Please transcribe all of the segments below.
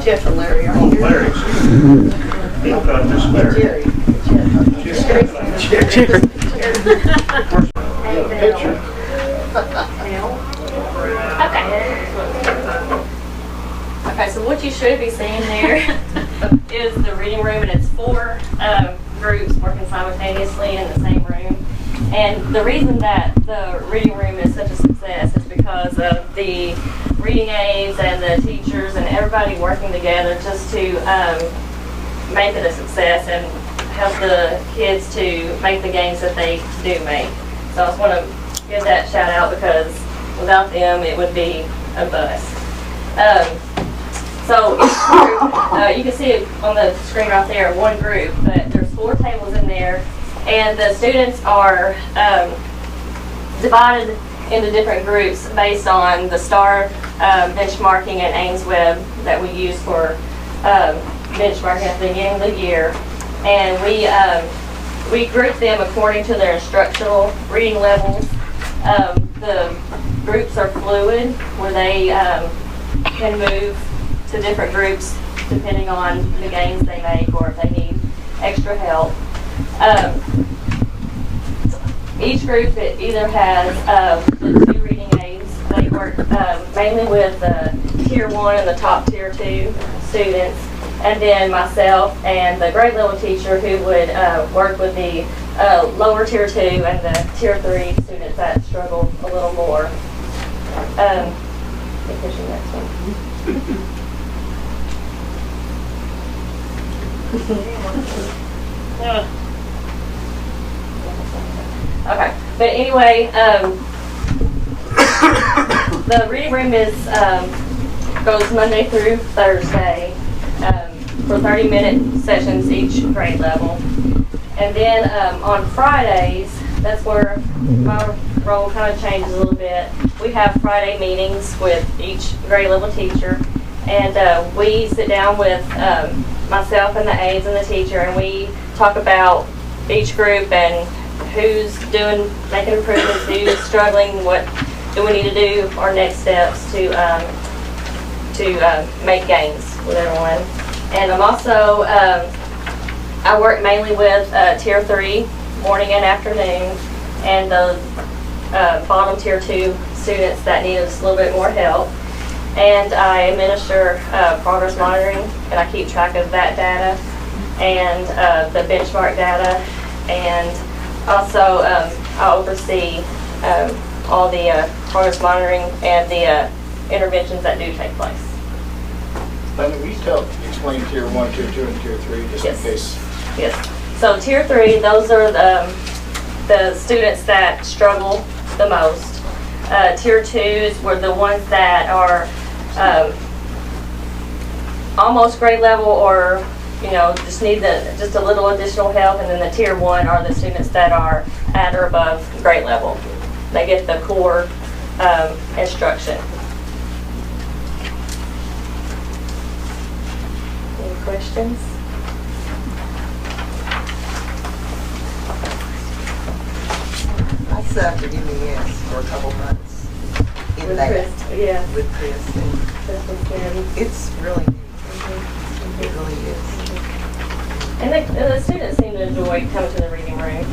Jeff and Larry are Oh, here. Larry. I've got this Larry. Jerry. Jerry. Picture. Okay, so what you should be seeing there is the reading room, and it's 4 groups working simultaneously in the same room. And the reason that the reading room is such a success is because of the reading aides and the teachers and everybody working together just to make it a success and help the kids to make the games that they do make. So I just want to give that shout out because without them it would be a bust. So each group, you can see it on the screen right there, one group, but there's 4 tables in there, and the students are divided into different groups based on the STAR benchmarking and Ames Web that we use for benchmarking at the beginning of the year. And we group them according to their instructional reading levels. The groups are fluid, where they can move to different groups depending on the gains they make or if they need extra help. Each group either has the 2 reading aids. They work mainly with Tier 1 and the top Tier 2 students, and then myself and the grade level teacher who would work with the lower Tier 2 and the Tier 3 students that struggle a little more. Push the next one. Okay, but anyway, the reading room goes Monday through Thursday for 30-minute sessions each grade level. And then on Fridays, that's where my role kind of changes a little bit. We have Friday meetings with each grade level teacher, and we sit down with myself and the aides and the teacher, and we talk about each group and who's making improvements, who's struggling, what do we need to do, our next steps to make gains with everyone. And I'm also, I work mainly with Tier 3, morning and afternoon, and the bottom Tier 2 students that need us a little bit more help. And I administer progress monitoring, and I keep track of that data and the benchmark data, and also I oversee all the progress monitoring and the interventions that do take place. Will you explain Tier 1, Tier 2, and Tier 3 just in case? Yes. So Tier 3, those are the students that struggle the most. Tier 2s were the ones that are almost grade level, or just need just a little additional help, and then the Tier 1 are the students that are at or above grade level. They get the core instruction. Any questions? I sat at MES for a couple months in that Yeah. with Chris, and it's really neat. It really is. And the students seem to enjoy coming to the reading room,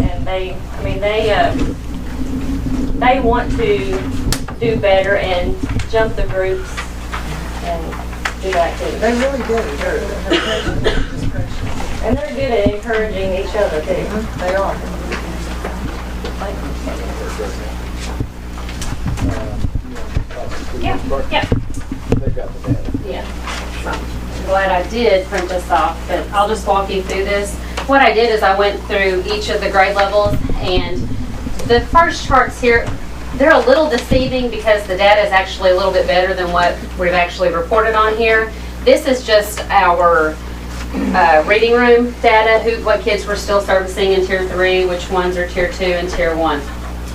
and they want to do better and jump the groups and do that too. They really do. They're patient, just patient. And they're good at encouraging each other too. They are. Yeah. They've got the data. Yeah. I'm glad I did print this off, but I'll just walk you through this. What I did is I went through each of the grade levels, and the first charts here, they're a little deceiving because the data is actually a little bit better than what we've actually reported on here. This is just our reading room data, what kids we're still servicing in Tier 3, which ones are Tier 2 and Tier 1.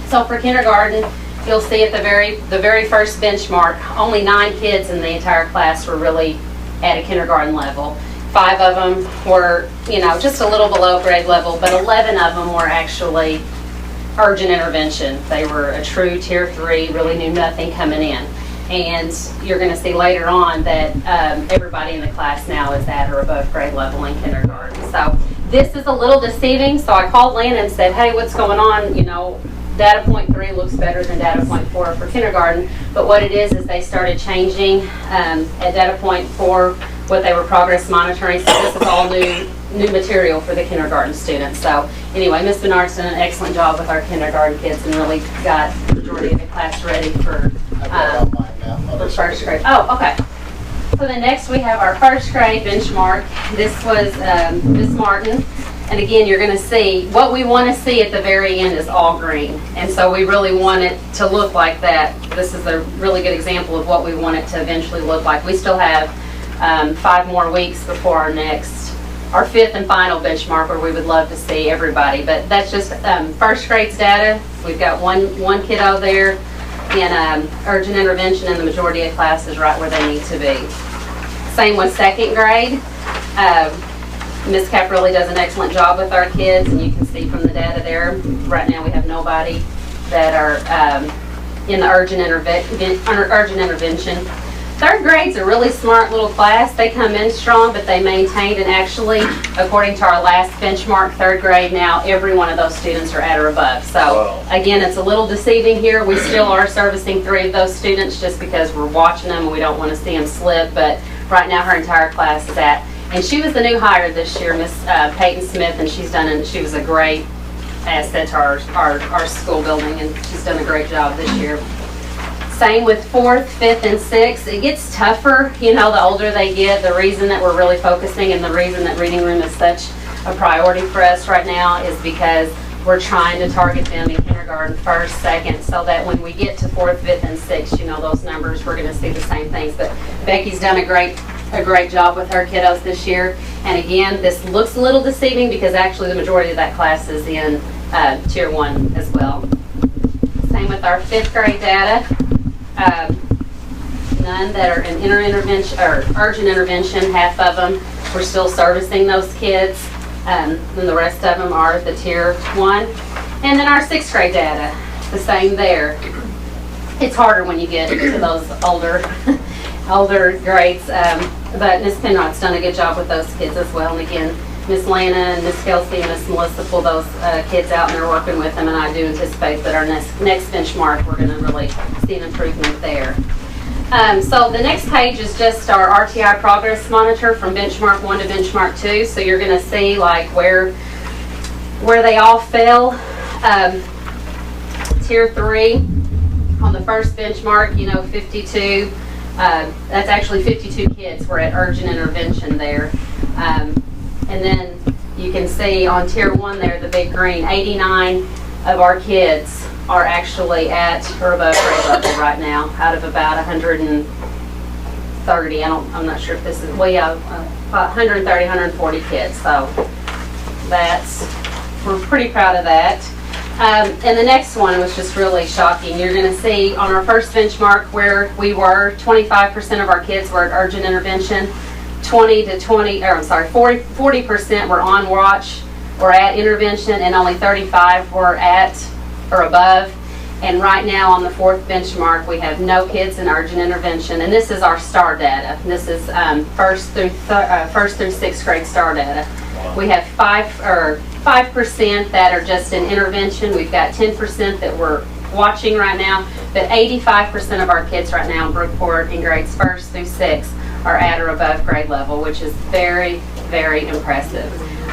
So for kindergarten, you'll see at the very first benchmark, only 9 kids in the entire class were really at a kindergarten level. 5 of them were, just a little below grade level, but 11 of them were actually urgent intervention. They were a true Tier 3, really knew nothing coming in. And you're going to see later on that everybody in the class now is at or above grade level in kindergarten. So this is a little deceiving. So I called Lana and said, hey, what's going on? You know, data point 3 looks better than data point 4 for kindergarten. But what it is they started changing at data point 4 what they were progress monitoring. So this is all new material for the kindergarten students. So anyway, Ms. Bernard's done an excellent job with our kindergarten kids and really got the majority of the class ready for first grade. Oh, okay. So then next we have our first grade benchmark. This was Ms. Martin. And again, you're going to see, what we want to see at the very end is all green. And so we really want it to look like that. This is a really good example of what we want it to eventually look like. We still have 5 more weeks before our fifth and final benchmark where we would love to see everybody. But that's just first grade's data. We've got one kiddo there in urgent intervention, and the majority of class is right where they need to be. Same with second grade. Ms. Cap really does an excellent job with our kids, and you can see from the data there, right now we have nobody that are in the urgent intervention. Third grade's a really smart little class. They come in strong, but they maintained, and actually, according to our last benchmark, third grade now, every one of those students are at or above. So again, it's a little deceiving here. We still are servicing 3 of those students just because we're watching them and we don't want to see them slip, but right now her entire class is at. And she was the new hire this year, Miss Peyton Smith, and she was a great asset to our school building, and she's done a great job this year. Same with 4th, 5th, and 6th. It gets tougher, you know, the older they get. The reason that we're really focusing and the reason that reading room is such a priority for us right now is because we're trying to target them in kindergarten, 1st, 2nd, so that when we get to 4th, 5th, and 6th, you know, those numbers, we're going to see the same things. But Becky's done a great job with her kiddos this year. And again, this looks a little deceiving because actually the majority of that class is in Tier 1 as well. Same with our 5th grade data. None that are in intervention or urgent intervention, half of them, we're still servicing those kids. And the rest of them are the Tier 1. And then our 6th grade data, the same there. It's harder when you get to those older grades, but Ms. Penrod's done a good job with those kids as well. And again, Ms. Lana and Ms. Kelsey and Ms. Melissa pull those kids out and they're working with them, and I do anticipate that our next benchmark, we're going to really see an improvement there. So the next page is just our Rti Progress Monitor from benchmark 1 to benchmark 2. So you're going to see like where they all fell. Tier 3 on the first benchmark, you know, 52. That's actually 52 kids were at urgent intervention there. And then you can see on Tier 1 there, the big green, 89 of our kids are actually at or above grade level right now out of about 130. I'm not sure if this is, well, yeah, 130, 140 kids. So we're pretty proud of that. And the next one was just really shocking. You're going to see on our first benchmark where we were, 25% of our kids were at urgent intervention, 40% were on watch or at intervention, and only 35 were at or above. And right now on the 4th benchmark, we have no kids in urgent intervention, and this is our STAR data. This is 1st through 6th grade STAR data. We have 5% that are just in intervention. We've got 10% that we're watching right now, but 85% of our kids right now in Brookport in grades 1st through 6th are at or above grade level, which is very, very impressive.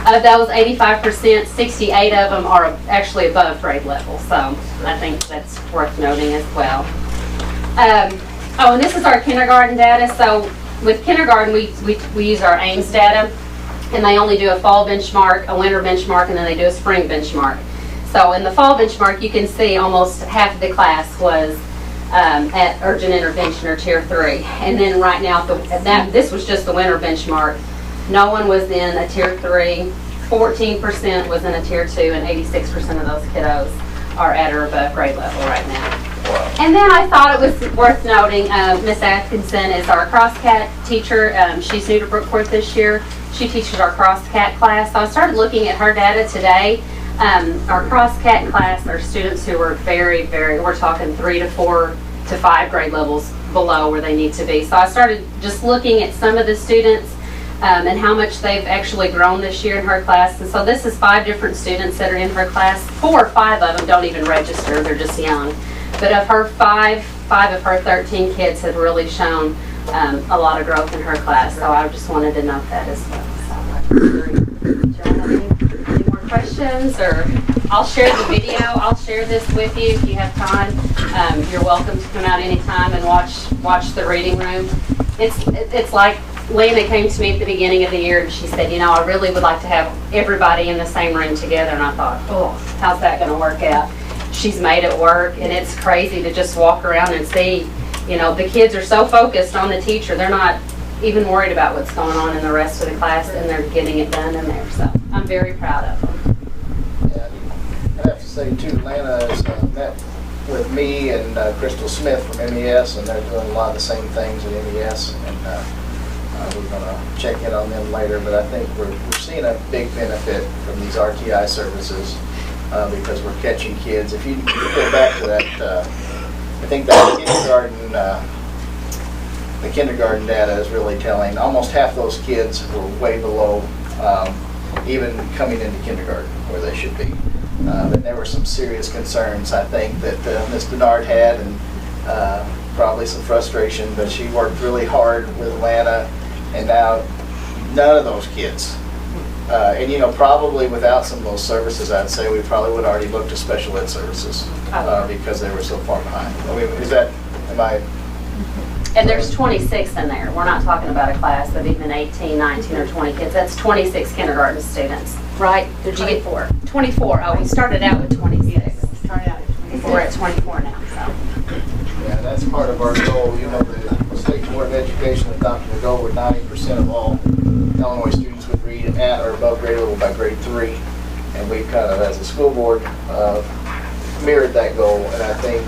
Of those 85%, 68 of them are actually above grade level, so I think that's worth noting as well. Oh, and this is our kindergarten data. So with kindergarten, we use our AIMS data, and they only do a fall benchmark, a winter benchmark, and then they do a spring benchmark. So in the fall benchmark, you can see almost half of the class was at urgent intervention or Tier 3. And then right now, this was just the winter benchmark. No one was in a Tier 3, 14% was in a Tier 2, and 86% of those kiddos are at or above grade level right now. Wow. And then I thought it was worth noting, Miss Atkinson is our cross-cat teacher. She's new to Brookport this year. She teaches our cross-cat class. So I started looking at her data today. Our cross-cat class are students who are very, very, we're talking 3 to 4 to 5 grade levels below where they need to be. So I started just looking at some of the students and how much they've actually grown this year in her class. And so this is 5 different students that are in her class. 4 or 5 of them don't even register, they're just young. But of her 5 of her 13 kids have really shown a lot of growth in her class. So I just wanted to note that as well. So, do you have any more questions? Or I'll share the video. I'll share this with you if you have time. You're welcome to come out anytime and watch the reading room. It's like Lana came to me at the beginning of the year and she said, you know, I really would like to have everybody in the same room together. And I thought, oh, how's that going to work out? She's made it work, and it's crazy to just walk around and see, you know, the kids are so focused on the teacher, they're not even worried about what's going on in the rest of the class, and they're getting it done in there. So I'm very proud of them. Yeah, I have to say too, Lana has met with me and Crystal Smith from MES, and they're doing a lot of the same things at MES, and we're going to check in on them later. But I think we're seeing a big benefit from these RTI services because we're catching kids. If you go back to that, I think that the kindergarten data is really telling. Almost half those kids were way below even coming into kindergarten where they should be. But there were some serious concerns, I think, that Ms. Bernard had, and probably some frustration, but she worked really hard with Lana, and now none of those kids. And you know, probably without some of those services, I'd say we probably would already look to special ed services because they were so far behind. I mean, am I? And there's 26 in there. We're not talking about a class of even 18, 19, or 20 kids. That's 26 kindergarten students, right? Did you get 24? Oh, we started out with 26. Started out at 24. We're at 24 now, so. Yeah, that's part of our goal. You know, the State Board of Education adopted a goal where 90% of all Illinois students would read at or above grade level by grade 3. And we've kind of, as a school board, mirrored that goal. And I think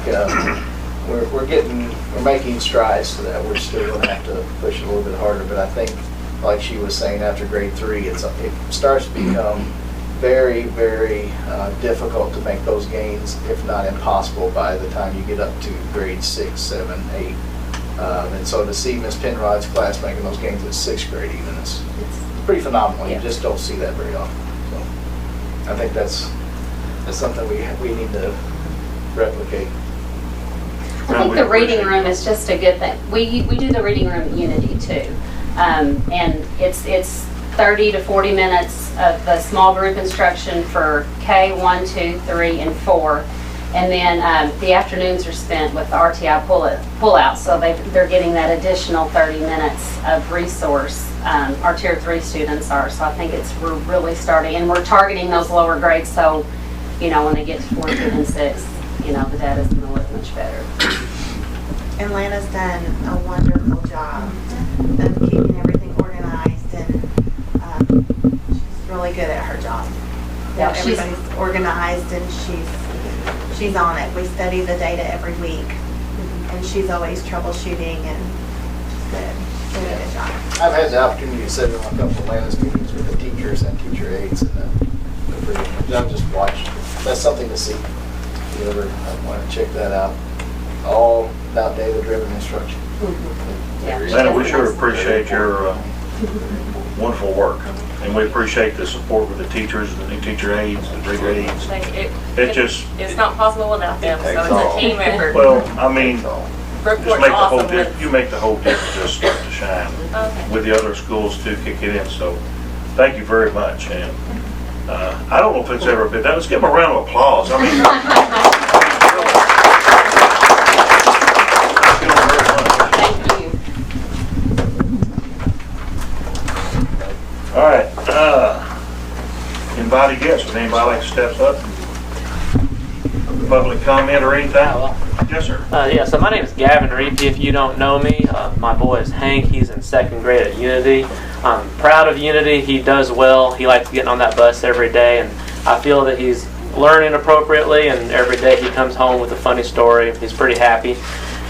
we're making strides to that. We're still going to have to push it a little bit harder. But I think, like she was saying, after grade 3, it starts to become very, very difficult to make those gains, if not impossible, by the time you get up to grade 6, 7, 8. And so to see Miss Penrod's class making those gains at 6th grade even, it's pretty phenomenal. Yeah. You just don't see that very often. So I think that's something we need to replicate. I think the reading room is just a good thing. We do the reading room at Unity too, and it's 30 to 40 minutes of the small group instruction for K, 1, 2, 3, and 4. And then the afternoons are spent with the RTI pull-out, so they're getting that additional 30 minutes of resource. Our Tier 3 students are, so I think we're really starting, and we're targeting those lower grades, so, you know, when they get to 4, 5, and 6, you know, the data's going to look much better. And Lana's done a wonderful job of keeping everything organized, and she's really good at her job. Yeah, Everybody's organized, and she's on it. We study the data every week, and she's always troubleshooting, and she's good. She's doing a good job. I've had the opportunity to sit in on a couple of Lana's meetings with the teachers and teacher aides, and I've just watched. That's something to see. If you ever want to check that out. All about data-driven instruction. Yeah. Lana, we sure appreciate your wonderful work, and we appreciate the support with the teachers, the new teacher aides, the grade aides. It's not possible without them, so it's a team effort. Well, I mean, Report's just make the whole awesome with- you make the whole difference just start to shine Okay. with the other schools too, kick it in. So, thank you very much. And I don't know if it's ever been done. Let's give them a round of applause. I mean. Thank you. All right, anybody guess? Would anybody like to step up? Public comment or anything? Yes, sir. Yeah, so my name is Gavin Reapy. If you don't know me, my boy is Hank. He's in 2nd grade at Unity. I'm proud of Unity. He does well. He likes getting on that bus every day, and I feel that he's learning appropriately, and every day he comes home with a funny story. He's pretty happy.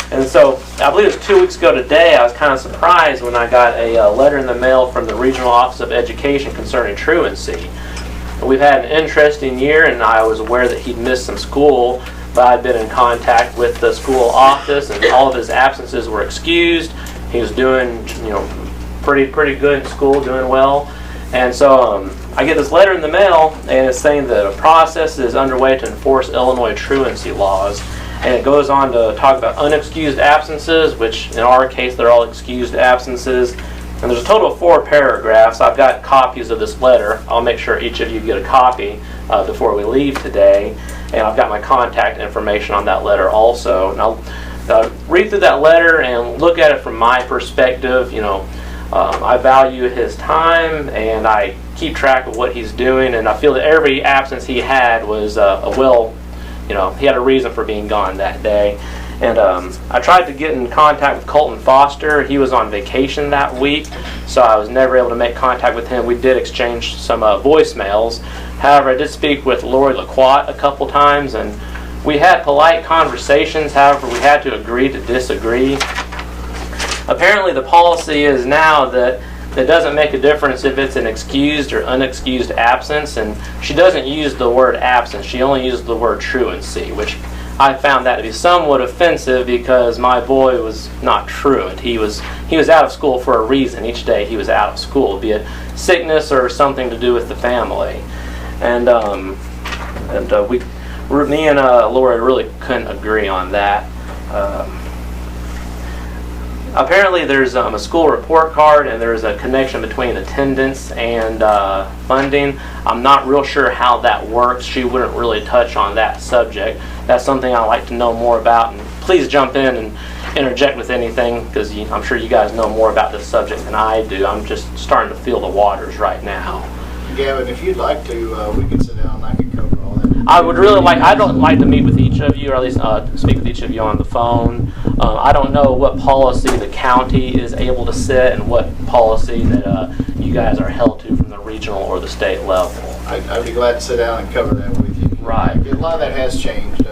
And so, I believe it was 2 weeks ago today, I was kind of surprised when I got a letter in the mail from the Regional Office of Education concerning truancy. We've had an interesting year, and I was aware that he'd missed some school, but I'd been in contact with the school office, and all of his absences were excused. He was doing, pretty good in school, doing well. And so I get this letter in the mail, and it's saying that a process is underway to enforce Illinois truancy laws. And it goes on to talk about unexcused absences, which in our case, they're all excused absences. And there's a total of 4 paragraphs. I've got copies of this letter. I'll make sure each of you get a copy before we leave today. And I've got my contact information on that letter also. And I'll read through that letter and look at it from my perspective. I value his time, and I keep track of what he's doing, and I feel that every absence he had was he had a reason for being gone that day. And I tried to get in contact with Colton Foster. He was on vacation that week, so I was never able to make contact with him. We did exchange some voicemails. However, I did speak with Lori LaQuat a couple times, and we had polite conversations. However, we had to agree to disagree. Apparently, the policy is now that it doesn't make a difference if it's an excused or unexcused absence, and she doesn't use the word absence. She only uses the word truancy, which I found that to be somewhat offensive because my boy was not truant. He was out of school for a reason. Each day he was out of school, be it sickness or something to do with the family. And me and Lori really couldn't agree on that. Apparently there's a school report card, and there's a connection between attendance and funding. I'm not real sure how that works. She wouldn't really touch on that subject. That's something I'd like to know more about, and please jump in and interject with anything, because I'm sure you guys know more about this subject than I do. I'm just starting to feel the waters right now. Gavin, if you'd like to, we can sit down and I can cover all that. I'd like to meet with each of you, or at least speak with each of you on the phone. I don't know what policy the county is able to set and what policy that you guys are held to from the regional or the state level. I'd be glad to sit down and cover that with you. Right. A lot of that has changed.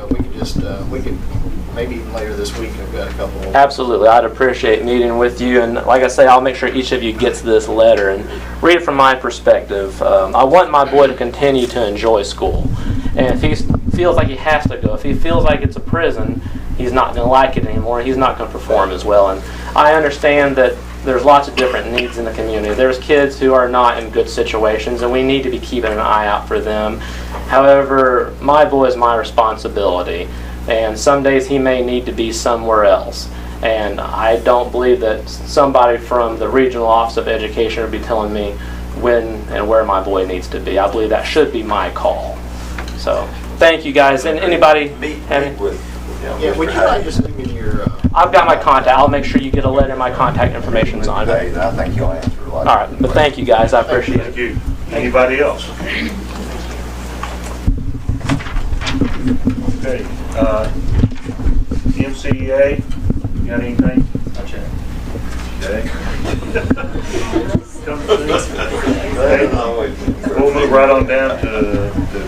We could maybe even later this week. I've got a couple. Absolutely, I'd appreciate meeting with you, and like I say, I'll make sure each of you gets this letter and read it from my perspective. I want my boy to continue to enjoy school, and if he feels like he has to go, if he feels like it's a prison, he's not going to like it anymore. He's not going to perform as well, and I understand that there's lots of different needs in the community. There's kids who are not in good situations, and we need to be keeping an eye out for them. However, my boy is my responsibility, and some days he may need to be somewhere else. And I don't believe that somebody from the Regional Office of Education would be telling me when and where my boy needs to be. I believe that should be my call. So, thank you guys. And anybody? Yeah, would you like just give me your... I've got my contact. I'll make sure you get a letter. My contact information's on it. I think you'll answer a lot. All right, but thank you guys. I appreciate Thank it. you. Anybody else? Okay. MCEA, you got anything? Okay. We'll move right on down to the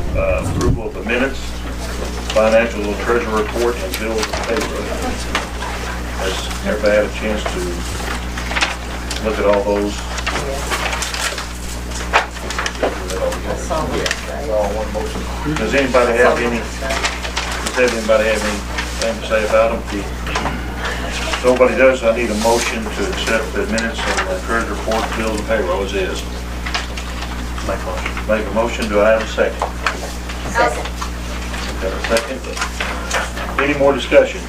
approval of the minutes, financial and treasury report, and bills and payroll. Has everybody had a chance to look at all those? Does anybody have anything to say about them? If nobody does, I need a motion to accept the minutes and the treasury report, bills and payroll as is. Make a motion. Do I have a second? Second. Got a second? Any more discussion?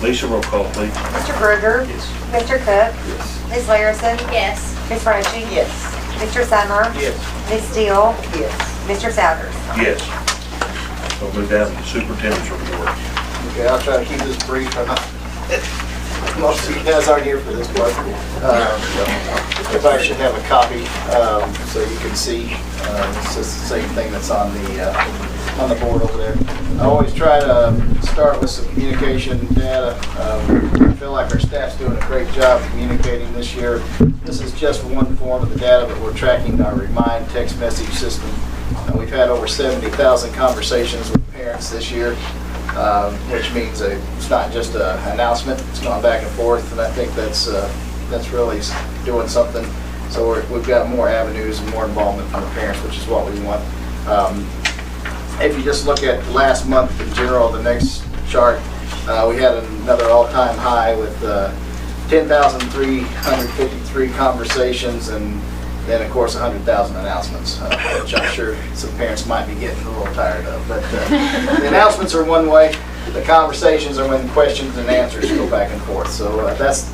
Lisa, roll call, please. Mr. Berger? Yes. Mr. Cook? Yes. Ms. Larison? Yes. Ms. Frenchie? Yes. Mr. Summer? Yes. Ms. Steele? Yes. Mr. Souders? Yes. We'll move down to the superintendent's report. Okay, I'll try to keep this brief. Most of you guys aren't here for this part. Everybody should have a copy so you can see. It's just the same thing that's on the board over there. I always try to start with some communication data. I feel like our staff's doing a great job communicating this year. This is just one form of the data, but we're tracking our Remind text message system. We've had over 70,000 conversations with parents this year. Which means it's not just an announcement, it's gone back and forth, and I think that's really doing something. So we've got more avenues and more involvement from the parents, which is what we want. if you just look at last month in general, the next chart, we had another all-time high with 10,353 conversations, and then of course 100,000 announcements, which I'm sure some parents might be getting a little tired of. But the announcements are one way. The conversations are when questions and answers go back and forth. So that's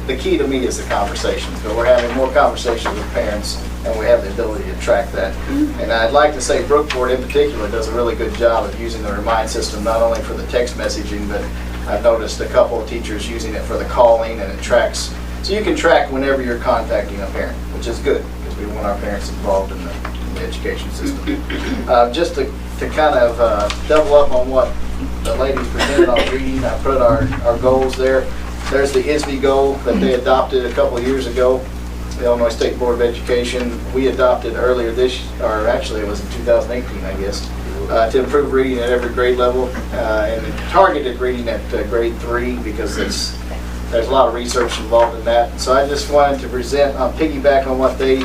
the key to me, is the conversations. But we're having more conversations with parents, and we have the ability to track that. And I'd like to say Brookport in particular does a really good job of using the Remind system, not only for the text messaging, but I've noticed a couple of teachers using it for the calling, and it tracks. So you can track whenever you're contacting a parent, which is good, because we want our parents involved in the education system. Just to kind of double up on what the ladies presented on reading, I put our goals there. There's the ISB goal that they adopted a couple of years ago, the Illinois State Board of Education. We adopted earlier or actually it was in 2018, I guess, to improve reading at every grade level, and targeted reading at grade 3, because there's a lot of research involved in that. So I just wanted to present, piggyback on what they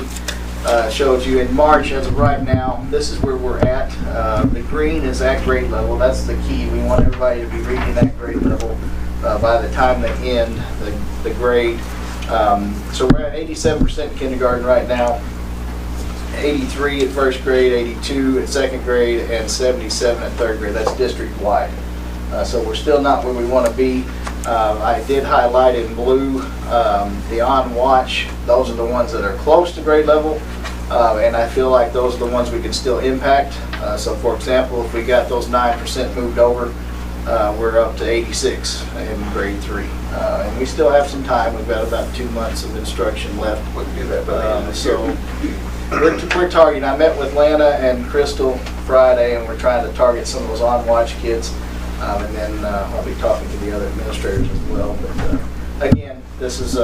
showed you in March. As of right now, this is where we're at. The green is at grade level. That's the key. We want everybody to be reading at grade level by the time they end the grade. So we're at 87% in kindergarten right now, 83 at first grade, 82 at second grade, and 77 at third grade. That's district-wide. So we're still not where we want to be. I did highlight in blue the on-watch. Those are the ones that are close to grade level, and I feel like those are the ones we can still impact. So for example, if we got those 9% moved over, we're up to 86 in grade 3. And we still have some time. We've got about 2 months of instruction left. So we're targeting. I met with Lana and Crystal Friday, and we're trying to target some of those on-watch kids. And then I'll be talking to the other administrators as well. But again, this is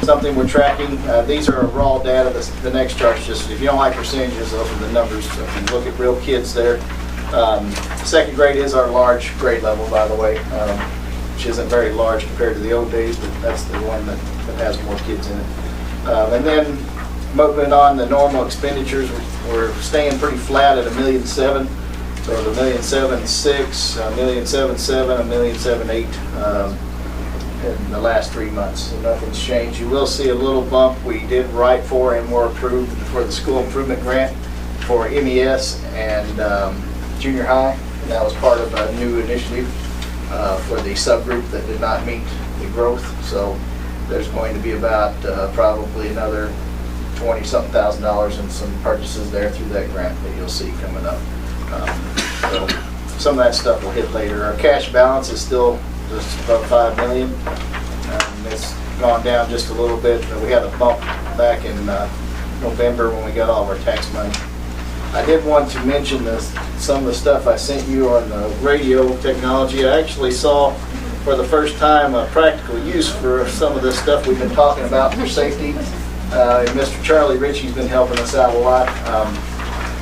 something we're tracking. These are raw data. The next chart's just, if you don't like percentages, those are the numbers. So if you look at real kids there. Second grade is our large grade level, by the way, which isn't very large compared to the old days, but that's the one that has more kids in it. And then moving on, the normal expenditures, we're staying pretty flat at $1.7 million. So the $1.76 million, $1.77 million, $1.78 million in the last 3 months. So nothing's changed. You will see a little bump. We did write for and were approved for the school improvement grant for MES and junior high. And that was part of a new initiative for the subgroup that did not meet the growth. So there's going to be about probably another $20-something thousand in some purchases there through that grant that you'll see coming up. So some of that stuff will hit later. Our cash balance is still just above $5 million. It's gone down just a little bit. We had a bump back in November when we got all of our tax money. I did want to mention some of the stuff I sent you on the radio technology. I actually saw for the first time a practical use for some of this stuff we've been talking about for safety. And Mr. Charlie Ritchie's been helping us out a lot.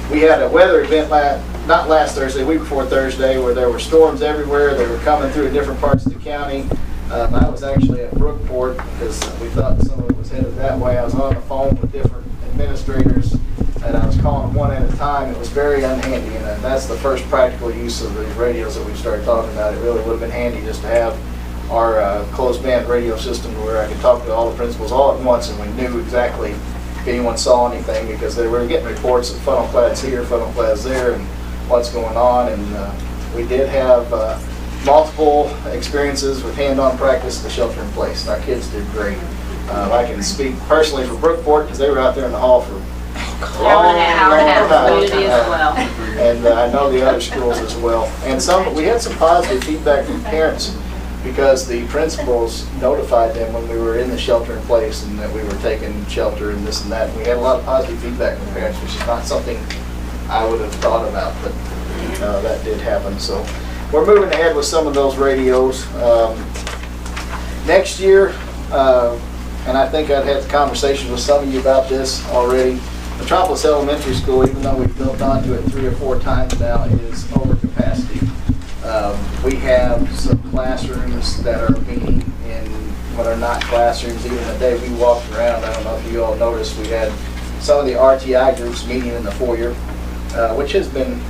We had a weather event not last Thursday, week before Thursday, where there were storms everywhere. They were coming through different parts of the county. I was actually at Brookport because we thought some of it was headed that way. I was on the phone with different administrators, and I was calling one at a time. It was very unhandy, and that's the first practical use of the radios that we started talking about. It really would have been handy just to have our closed band radio system where I could talk to all the principals all at once, and we knew exactly if anyone saw anything, because they were getting reports of funnel clads here, funnel clads there, and what's going on. And we did have multiple experiences with hand-on practice at the shelter in place, and our kids did great. I can speak personally for Brookport because they were out there in the hall for a long time. And I know the other schools as well. And we had some positive feedback from parents because the principals notified them when we were in the shelter in place and that we were taking shelter and this and that. And we had a lot of positive feedback from parents, which is not something I would have thought about, but that did happen. So we're moving ahead with some of those radios. Next year, and I think I've had conversations with some of you about this already, Metropolis Elementary School, even though we've built onto it 3 or 4 times now, is over capacity. We have some classrooms that are meeting in what are not classrooms. Even the day we walked around, I don't know if you all noticed, we had some of the RTI groups meeting in the foyer, which has been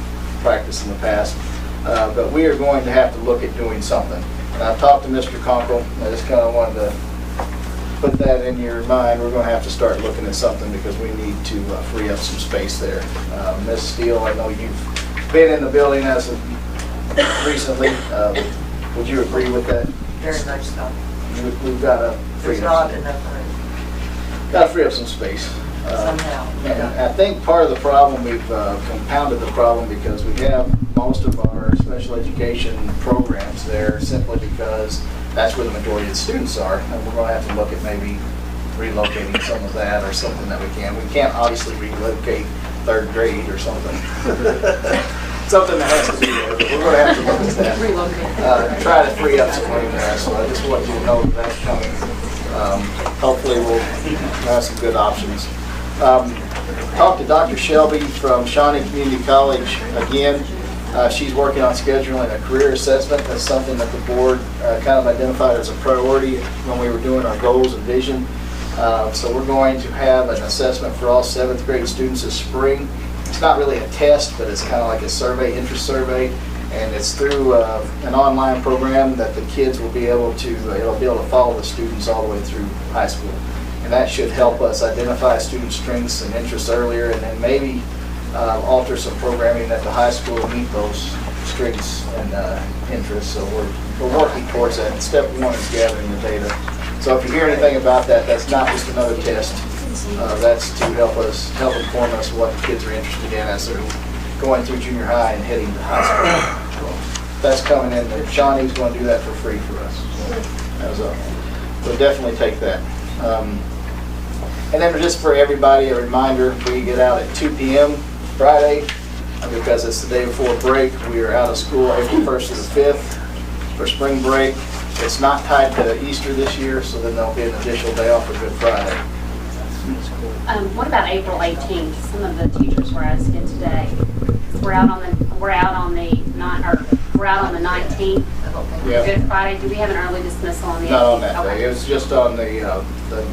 practice in the past. But we are going to have to look at doing something. And I've talked to Mr. Conkle. I just kind of wanted to put that in your mind. We're going to have to start looking at something because we need to free up some space there. Ms. Steele, I know you've been in the building as of recently. Would you agree with that? Very much so. We've got to There's free not up, enough some space. somehow. And I think part of the problem, we've compounded the problem because we have most of our special education programs there simply because that's where the majority of the students are. And we're going to have to look at maybe relocating some of that or something that we can. We can't obviously relocate third grade or something. Something that has to be there, but we're going to have to look at that. Try to free up some room there. So I just want you to know that that's coming. Hopefully we'll have some good options. Talked to Dr. Shelby from Shawnee Community College again. She's working on scheduling a career assessment. That's something that the board kind of identified as a priority when we were doing our goals and vision. So we're going to have an assessment for all 7th grade students this spring. It's not really a test, but it's kind of like a survey, interest survey, and it's through an online program that the kids will be able to, it'll be able to follow the students all the way through high school. And that should help us identify student strengths and interests earlier, and then maybe alter some programming at the high school to meet those strengths and interests. So we're working towards that. And step 1 is gathering the data. So if you hear anything about that, that's not just another test. That's to help inform us what the kids are interested in as they're going through junior high and heading to high school. So that's coming in. Shawnee's going to do that for free for us. So definitely take that. And then just for everybody, a reminder, we get out at 2 p.m. Friday because it's the day before break. We are out of school April 1st to the 5th for spring break. It's not tied to Easter this year, so then there'll be an additional day off for Good Friday. What about April 18th? Some of the teachers were asking today. We're out on the 19th. Yeah. Good Friday. Do we have an early dismissal on the 18th? Not on that Okay. day. It was just on the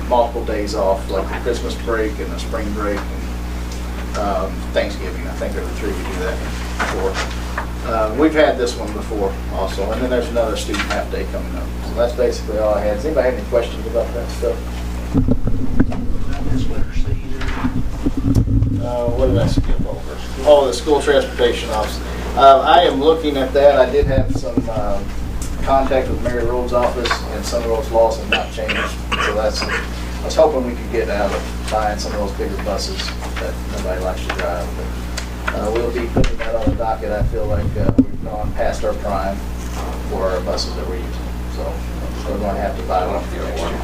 multiple days off, like the Christmas break and the spring break and Thanksgiving. I think are the 3 we do that for. We've had this one before also, and then there's another student half day coming up. So that's basically all I had. Does anybody have any questions about that stuff? What did I skip over? Oh, the school transportation office. I am looking at that. I did have some contact with Mary Road's office, and some of those laws have not changed. So I was hoping we could get out of buying some of those bigger buses that nobody likes to drive. But we'll be putting that on the docket. I feel like we've gone past our prime for our buses that we're using. So we're going to have to buy one for next year.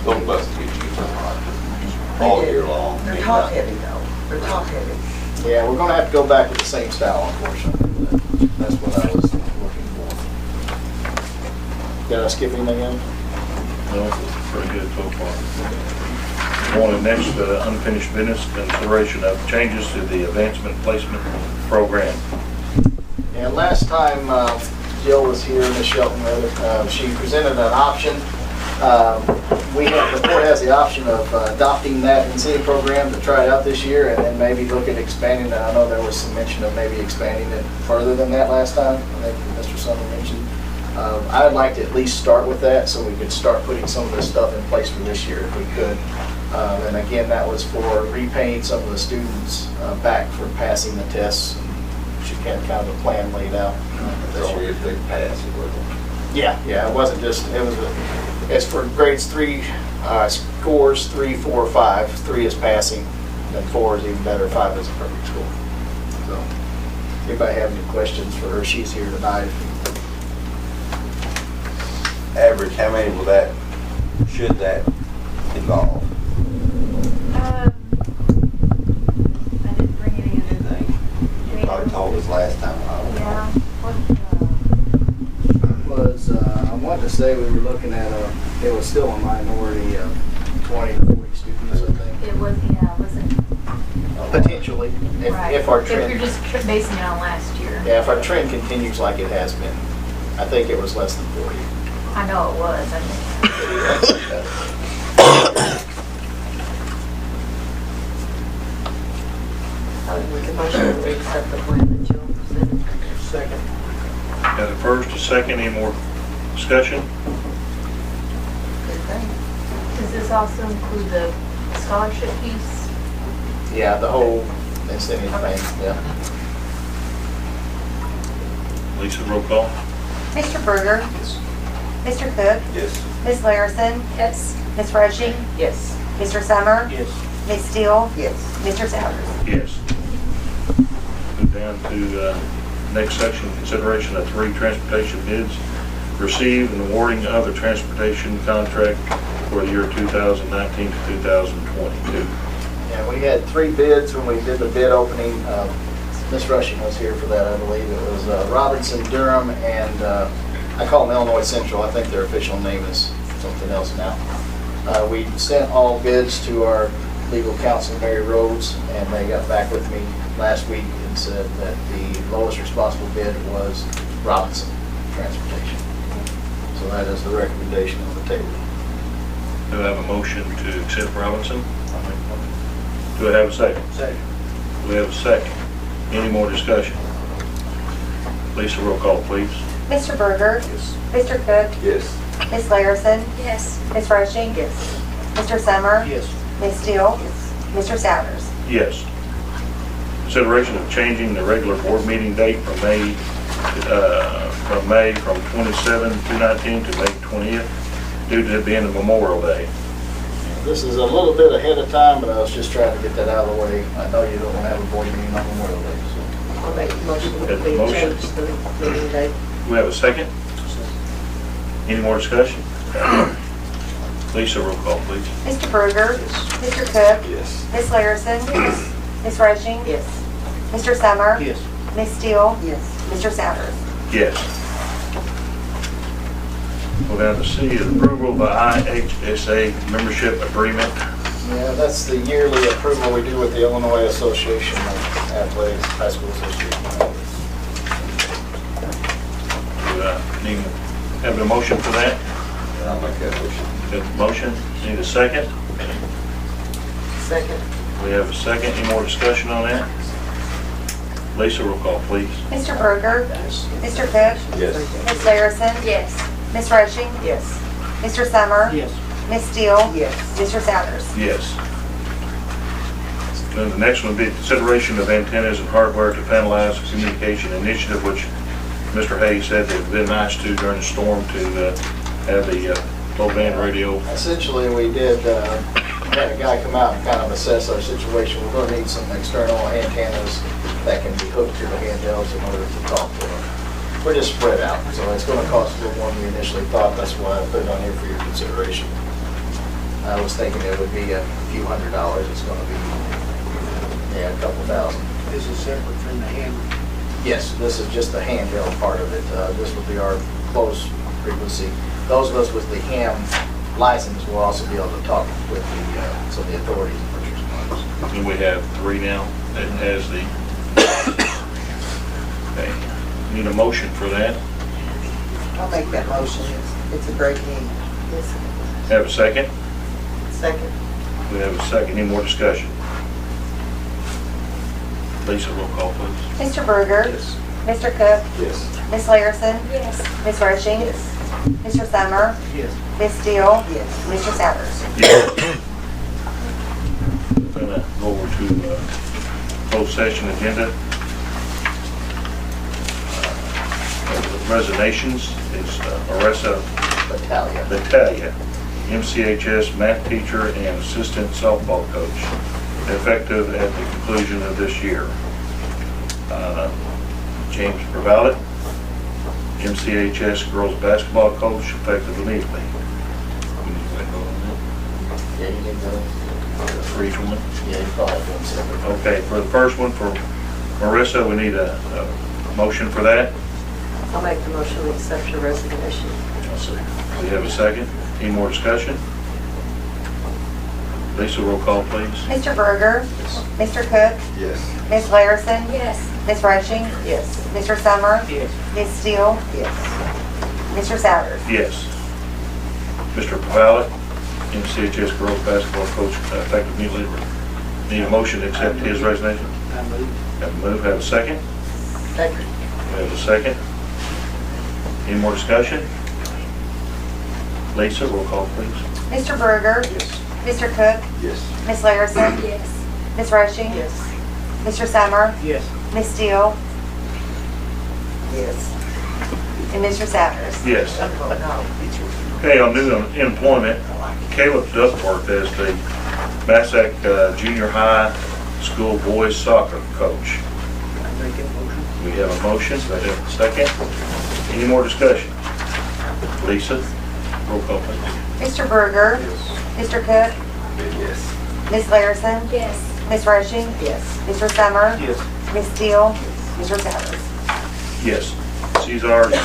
Those buses get used all year long. They're top heavy though. They're top heavy. Yeah, we're going to have to go back to the same style, unfortunately. That's what I was looking for. Did I skip anything in? No, it's pretty good so far. On the next unfinished business, consideration of changes to the advancement placement program. And last time Jill was here, Ms. Shelton rather, she presented an option. The board has the option of adopting that incentive program to try it out this year and then maybe look at expanding it. I know there was some mention of maybe expanding it further than that last time. I think Mr. Summer mentioned. I'd like to at least start with that so we could start putting some of this stuff in place for this year if we could. And again, that was for repaying some of the students back for passing the tests. She had kind of a plan laid out. So if they pass, it would. Yeah, it wasn't just, it's for grades 3, scores 3, 4, 5. 3 is passing, then 4 is even better, 5 is a perfect score. So, anybody have any questions for her? She's here tonight. Average, how many should that involve? I didn't bring any of it. Anything? You probably told us last time. I don't know. Yeah. I wanted to say we were looking at it was still a minority of 20 to 40 students, I think. It was, wasn't it? Potentially, if our If you're trend, just basing it on last year. if our trend continues like it has been, I think it was less than 40. I know it was, I think. I would make a motion to accept the plan that Jill presented. second. Any more discussion? Good thing. Does this also include the scholarship piece? Yeah, the whole incentive thing, yeah. Lisa, roll call. Mr. Berger? Mr. Cook? Yes. Ms. Larison? Yes. Ms. Rushing? Yes. Mr. Summer? Yes. Ms. Steele? Yes. Mr. Sowers? Yes. Move down to next section, consideration of 3 transportation bids received and awarding of the transportation contract for the year 2019 to 2022. Yeah, we had 3 bids when we did the bid opening. Ms. Rushing was here for that, I believe. It was Robinson, Durham, and I call them Illinois Central. I think their official name is something else now. We sent all bids to our legal counsel, Mary Rhodes, and they got back with me last week and said that the lowest responsible bid was Robinson Transportation. So that is the recommendation on the table. Do I have a motion to accept Robinson? Do I have a second? Second. Do we have a second? Any more discussion? Lisa, roll call, please. Mr. Berger? Yes. Mr. Cook? Yes. Ms. Larison? Yes. Ms. Rushing? Yes. Mr. Summer? Yes. Ms. Steele? Yes. Mr. Sowers? Yes. Consideration of changing the regular board meeting date from May 27, 2019 to May 20th due to it being a Memorial Day. This is a little bit ahead of time, but I was just trying to get that out of the way. I know you don't want to have a board meeting on Memorial Day, so. I'll make a motion Got that the we motion. change the meeting date. Do we have a second? Any more discussion? Lisa, roll call, please. Mr. Berger? Mr. Cook? Yes. Ms. Larison? Ms. Rushing? Yes. Mr. Summer? Yes. Ms. Steele? Yes. Mr. Sowers? Yes. Go down to C, approval of the IHSA membership agreement. Yeah, that's the yearly approval we do with the Illinois Association of Athletics, High School Association. Do need have a motion for that? I'll make that motion. Got the motion? Need a second? Second. We have a second. Any more discussion on that? Lisa, roll call, please. Mr. Berger? Mr. Cook? Yes. Ms. Larison? Yes. Ms. Rushing? Yes. Mr. Summer? Yes. Ms. Steele? Yes. Mr. Sowers? Yes. Then the next one would be consideration of antennas and hardware to panelize the communication initiative, which Mr. Hayes said they've been nice to during the storm to have the low band radio. Essentially, we did, had a guy come out and kind of assess our situation. We're going to need some external antennas that can be hooked to the handhelds in order to talk to them. We're just spread out, so it's going to cost a little more than we initially thought. That's why I put it on here for your consideration. I was thinking it would be a few $100s. It's going to be, yeah, a couple thousand. This is separate from the hand. Yes, this is just the handheld part of it. This will be our close frequency. Those of us with the ham license will also be able to talk with some of the authorities and first responders. And we have 3 now that has the, okay. Need a motion for that. I'll make that motion. It's a great game. Yes. Have a second? Second. We have a second. Any more discussion? Lisa, roll call, please. Mr. Berger? Yes. Mr. Cook? Yes. Ms. Larison? Yes. Ms. Rushing? Yes. Mr. Summer? Yes. Ms. Steele? Yes. Mr. Sowers? Yes. Gonna go over to closed session agenda. Resignations is Marissa Battalion. MCHS math teacher and assistant softball coach, effective at the conclusion of this year. James Prevalet, MCHS girls basketball coach, effective immediately. Yeah, you need to, For each one. yeah, you probably have to do them separate. Okay, for the first one, for Marissa, we need a motion for that. I'll make the motion to accept your resignation. We have a second. Any more discussion? Lisa, roll call, please. Mr. Berger? Mr. Cook? Yes. Ms. Larison? Yes. Ms. Rushing? Yes. Mr. Summer? Yes. Ms. Steele? Yes. Mr. Sowers? Yes. Mr. Prevalet, MCHS girls basketball coach, effective immediately. Need a motion to accept his resignation? I move. Have a move, have a second? Second. We have a second. Any more discussion? Lisa, roll call, please. Mr. Berger? Yes. Mr. Cook? Yes. Miss Larison? Yes. Miss Rushing? Yes. Mr. Summer? Yes. Miss Steele? Yes. And Mr. Savers? Yes. No. Okay, on new employment, Caleb Duckworth as the Massac Junior High School Boys Soccer Coach. I make that motion. We have a motion, do I have a second? Any more discussion? Lisa, roll call, please. Mr. Berger? Mr. Cook? Yes. Miss Larison? Yes. Miss Rushing? Yes. Mr. Summer? Yes. Miss Steele? Mr. Savers? Yes. She's already,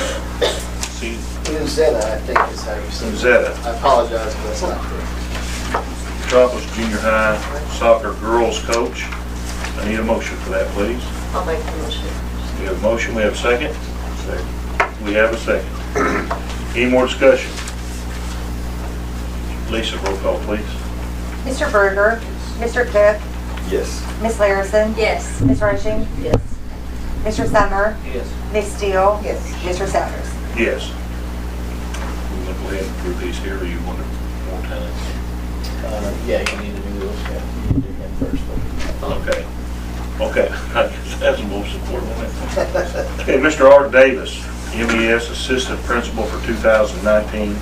Unzetta, I think is how you say it. Zeta, I apologize if that's not correct. Metropolis Junior High Soccer Girls Coach. I need a motion for that, please. I'll make the motion. We have a motion, we have a second? Second. We have a second. Any more discussion? Lisa, roll call, please. Mr. Berger? Mr. Cook? Yes. Miss Larison? Yes. Miss Rushing? Yes. Mr. Summer? Yes. Miss Steele? Yes. Mr. Savers? Yes. We'll go ahead and approve these here, or you want it more time? Yeah, you need to do those, yeah. You need to do him first. Okay. Okay, I guess that's the most important one. Okay, Mr. Art Davis, MES Assistant Principal for 2019,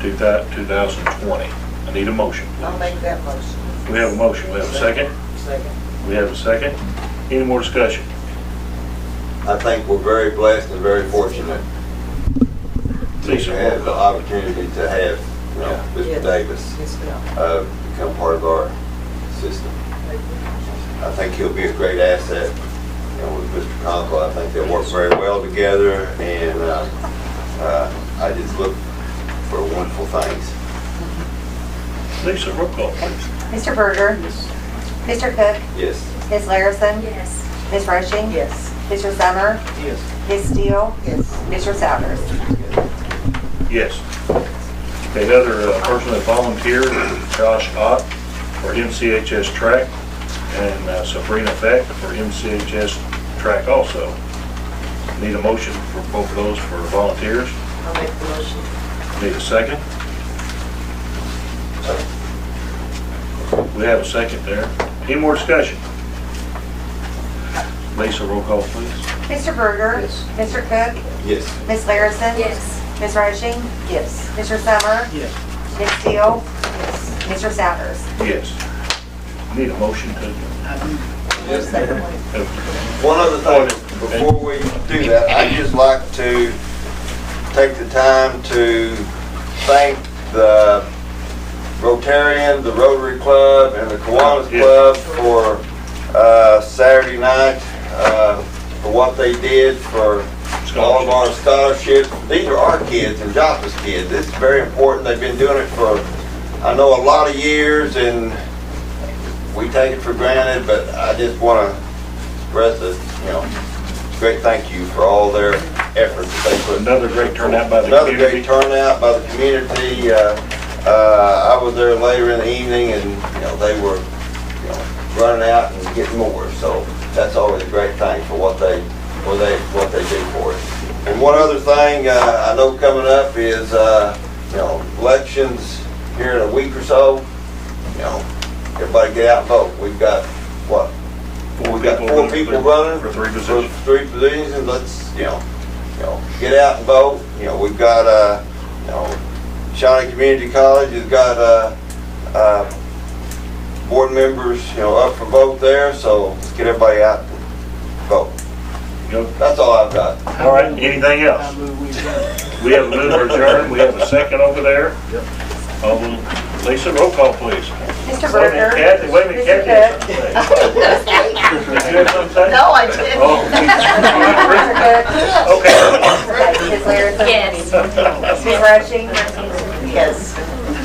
2020. I need a motion, I'll please. make that motion. We have a motion, we have a second? Second. We have a second. Any more discussion? I think we're very blessed and very fortunate Lisa, to roll have the call. opportunity to have, Mr. Yes. Davis Yes, ma'am. become part of our system. I think he'll be a great asset, with Mr. Conkle. I think they'll work very well together, and I just look for wonderful things. Lisa, roll call, please. Mr. Berger? Mr. Cook? Yes. Miss Larison? Yes. Miss Rushing? Yes. Mr. Summer? Yes. Miss Steele? Yes. Mr. Savers? Yes. Okay, another person that volunteered, Josh Ott for MCHS track, and Sabrina Beck for MCHS track also. Need a motion for both of those for volunteers. I'll make the motion. Need a second? We have a second there. Any more discussion? Lisa, roll call, please. Mr. Berger? Yes. Mr. Cook? Yes. Miss Larison? Yes. Miss Rushing? Yes. Mr. Summer? Yes. Miss Steele? Yes. Mr. Savers? Yes. Need a motion to, I do. Yes. Second one. One other thing, before we do that, I'd just like to take the time to thank the Rotarian, the Rotary Club, and the Kiwanis Club for Saturday night, for what they did for all of our scholarships. These are our kids and Joppa's kids. This is very important. They've been doing it for, I know, a lot of years, and we take it for granted, but I just want to express a, great thank you for all their efforts that they put. another great turnout by the Another community. great turnout by the community. I was there later in the evening, and they were running out and getting more. So that's always a great thing for what they do for us. And one other thing I know coming up is elections here in a week or so. Everybody get out and vote. We've got what? We've got four people running for three positions. For 3 positions. Let's get out and vote. We've got Shawnee Community College has got board members up for vote there. So let's get everybody out and vote. That's all I've got. All right, anything I else? move we adjourn. We have a move to adjourn, we have a second over there. Lisa, roll call, please. Mr. Wait a minute, Berger? Kathy, wait a minute, Mr. Kathy has something to say. Did you have something to say? No, I didn't. Oh. Mr. Okay. Miss Larison? Yes. Miss Rushing? Yes.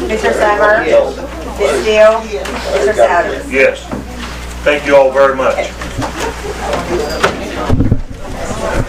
Mr. Summer? Miss Steele? Mr. Savers? Yes. Thank you all very much.